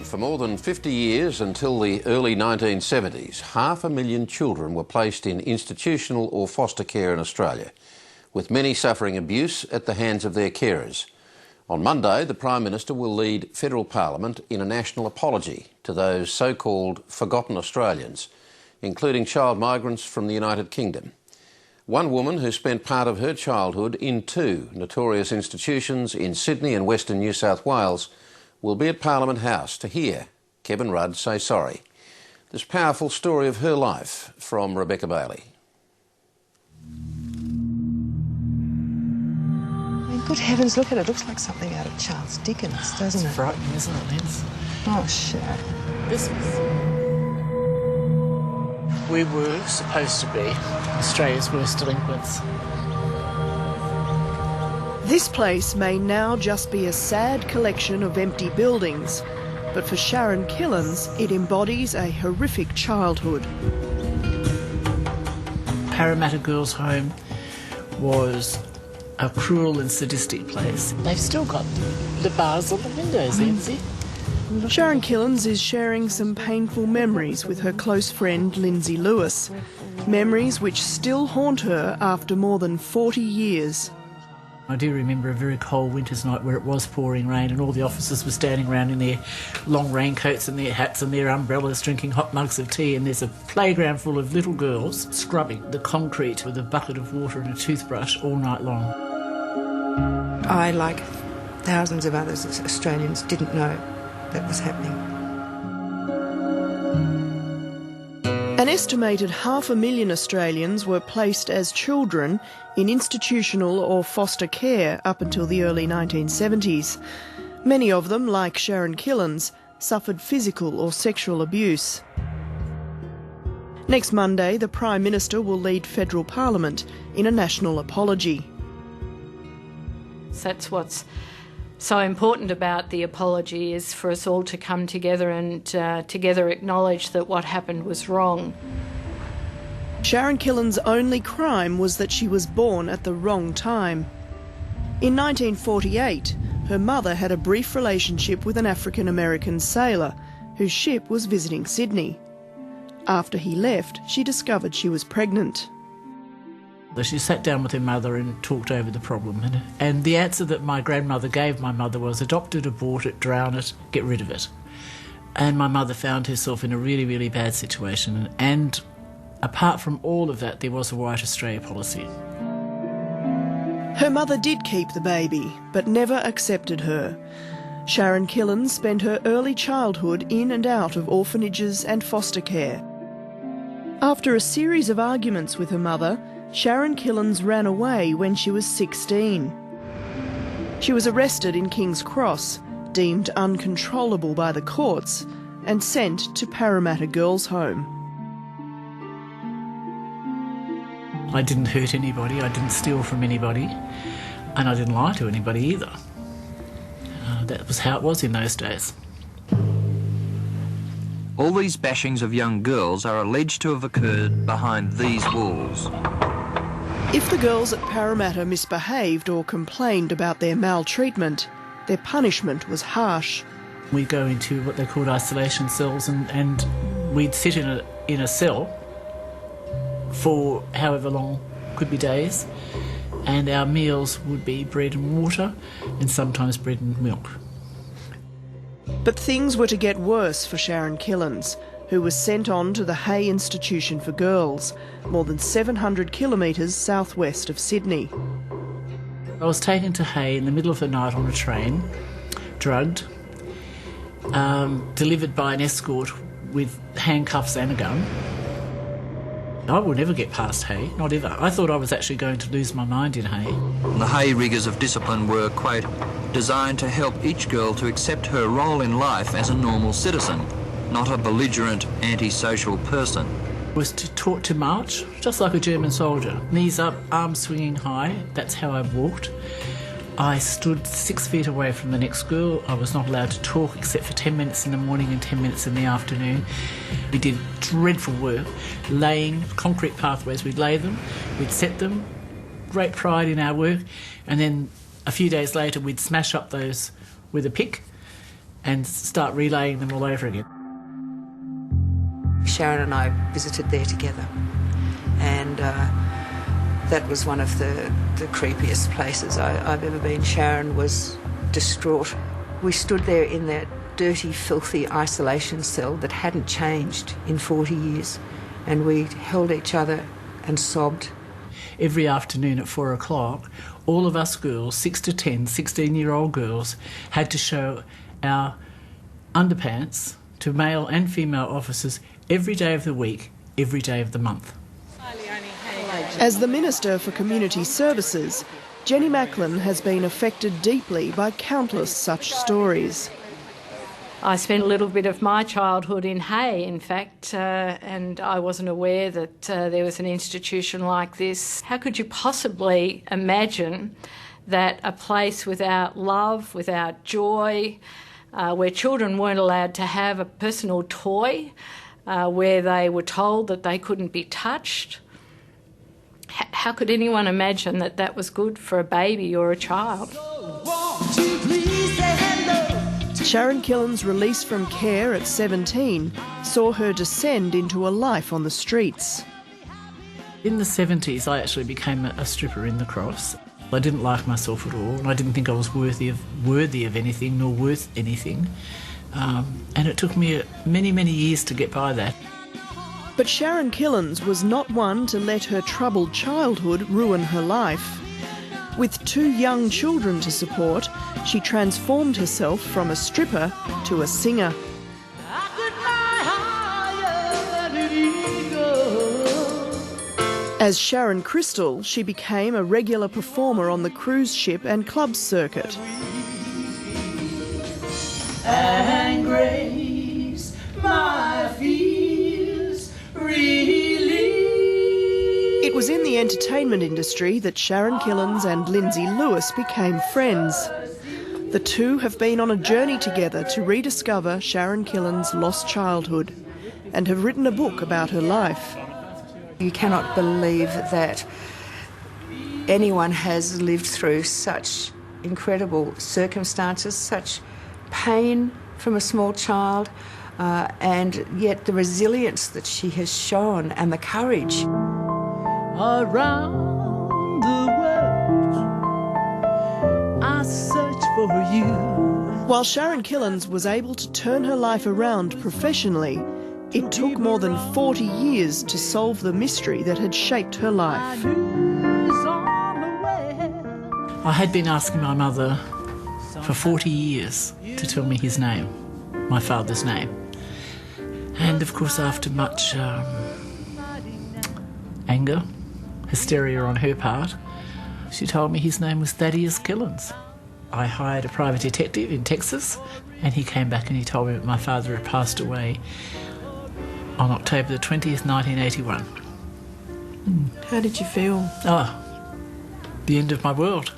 For more than 50 years, until the early 1970s, 500,000 children were placed in institutional or foster care in Australia, with many suffering abuse at the hands of their carers. On Monday, the Prime Minister will lead federal Parliament in a national apology to those so-called forgotten Australians, including child migrants from the United Kingdom. One woman who spent part of her childhood in two notorious institutions in Sydney and Western New South Wales will be at Parliament House to hear Kevin Rudd say sorry. This powerful story of her life from Rebecca Bailey. I mean, good heavens, look at it. It looks like something out of Charles Dickens, doesn't it? It's frightening, isn't it, Liz? Oh, shit. This was... We were supposed to be Australia's worst delinquents. This place may now just be a sad collection of empty buildings, but for Sharyn Killens, it embodies a horrific childhood. Parramatta Girls' Home was a cruel and sadistic place. They've still got the bars on the windows, Lindsay. Sharyn Killens is sharing some painful memories with her close friend Lindsay Lewis. Memories which still haunt her after more than 40 years. I do remember a very cold winter's night where it was pouring rain and all the officers were standing around in their long raincoats and their hats and their umbrellas drinking hot mugs of tea, and there's a playground full of little girls scrubbing the concrete with a bucket of water and a toothbrush all night long. I, like thousands of others Australians, didn't know that was happening. An estimated 500,000 Australians were placed as children in institutional or foster care up until the early 1970s. Many of them, like Sharyn Killens, suffered physical or sexual abuse. Next Monday, the Prime Minister will lead federal Parliament in a national apology. That's what's so important about the apology, is for us all to come together and together acknowledge that what happened was wrong. Sharyn Killens' only crime was that she was born at the wrong time. In 1948, her mother had a brief relationship with an African-American sailor whose ship was visiting Sydney. After he left, she discovered she was pregnant. She sat down with her mother and talked over the problem, and the answer that my grandmother gave my mother was adopt it, abort it, drown it, get rid of it. And my mother found herself in a really, really bad situation, and apart from all of that, there was a White Australia policy. Her mother did keep the baby, but never accepted her. Sharyn Killens spent her early childhood in and out of orphanages and foster care. After a series of arguments with her mother, Sharyn Killens ran away when she was 16. She was arrested in King's Cross, deemed uncontrollable by the courts, and sent to Parramatta Girls' Home. I didn't hurt anybody, I didn't steal from anybody, and I didn't lie to anybody either. That was how it was in those days. All these bashings of young girls are alleged to have occurred behind these walls. If the girls at Parramatta misbehaved or complained about their maltreatment, their punishment was harsh. We'd go into what they called isolation cells, and we'd sit in a cell for however long, could be days, and our meals would be bread and water and sometimes bread and milk. But things were to get worse for Sharyn Killens, who was sent on to the Hay Institution for Girls, more than 700 kilometres southwest of Sydney. I was taken to Hay in the middle of the night on a train, drugged, delivered by an escort with handcuffs and a gun. I will never get past Hay, not ever. I thought I was actually going to lose my mind in Hay. The Hay rigours of discipline were, quote, designed to help each girl to accept her role in life as a normal citizen, not a belligerent, antisocial person. Was taught to march, just like a German soldier. Knees up, arms swinging high, that's how I walked. I stood 6 feet away from the next girl. I was not allowed to talk except for 10 minutes in the morning and 10 minutes in the afternoon. We did dreadful work, laying concrete pathways. We'd lay them, we'd set them, great pride in our work, and then a few days later we'd smash up those with a pick and start relaying them all over again. Sharyn and I visited there together, and that was one of the creepiest places I've ever been. Sharyn was distraught. We stood there in that dirty, filthy isolation cell that hadn't changed in 40 years, and we held each other and sobbed. Every afternoon at 4 o'clock, all of us girls, 6 to 10, 16-year-old girls, had to show our underpants to male and female officers every day of the week, every day of the month. As the Minister for Community Services, Jenny Macklin has been affected deeply by countless such stories. I spent a little bit of my childhood in Hay, in fact, and I wasn't aware that there was an institution like this. How could you possibly imagine that a place without love, without joy, where children weren't allowed to have a personal toy, where they were told that they couldn't be touched? How could anyone imagine that that was good for a baby or a child? Sharyn Killens' release from care at 17 saw her descend into a life on the streets. In the 70s, I actually became a stripper in the Cross. I didn't like myself at all, and I didn't think I was worthy of anything, nor worth anything. And it took me many, many years to get by that. But Sharyn Killens was not one to let her troubled childhood ruin her life. With 2 young children to support, she transformed herself from a stripper to a singer. As Sharyn Crystal, she became a regular performer on the cruise ship and club circuit. And grace, my fears relieve. It was in the entertainment industry that Sharyn Killens and Lindsay Lewis became friends. The two have been on a journey together to rediscover Sharyn Killens' lost childhood and have written a book about her life. You cannot believe that anyone has lived through such incredible circumstances, such pain from a small child, and yet the resilience that she has shown and the courage. Around the world, I search for you. While Sharyn Killens was able to turn her life around professionally, it took more than 40 years to solve the mystery that had shaped her life. I had been asking my mother for 40 years to tell me his name, my father's name. And of course, after much anger, hysteria on her part, she told me his name was Thaddeus Killens. I hired a private detective in Texas, and he came back and he told me that my father had passed away on October the 20th, 1981. How did you feel? Oh, the end of my world.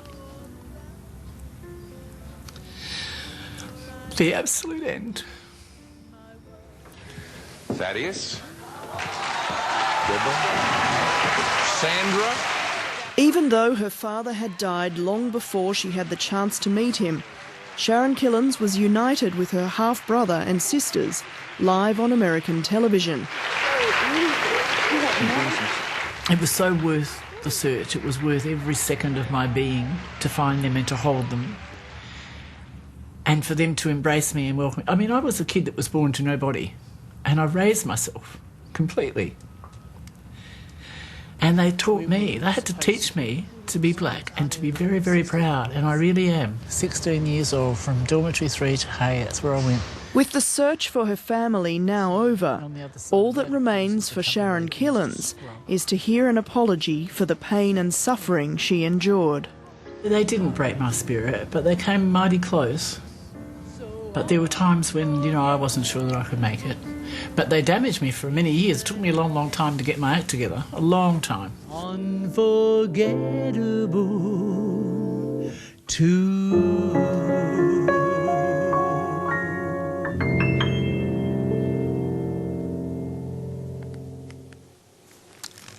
The absolute end. Thaddeus? Sandra? Even though her father had died long before she had the chance to meet him, Sharyn Killens was united with her half-brother and sisters live on American television. It was so worth the search. It was worth every second of my being to find them and to hold them, and for them to embrace me and welcome me. I mean, I was a kid that was born to nobody, and I raised myself completely. And they taught me, they had to teach me to be black and to be very, very proud, and I really am. 16 years old, from dormitory 3 to Hay, that's where I went. With the search for her family now over, all that remains for Sharyn Killens is to hear an apology for the pain and suffering she endured. They didn't break my spirit, but they came mighty close. But there were times when, you know, I wasn't sure that I could make it. But they damaged me for many years. It took me a long, long time to get my act together. A long time. Unforgettable too.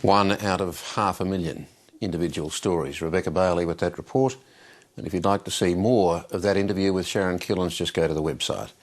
One out of 500,000 individual stories. Rebecca Bailey with that report. And if you'd like to see more of that interview with Sharyn Killens, just go to the website.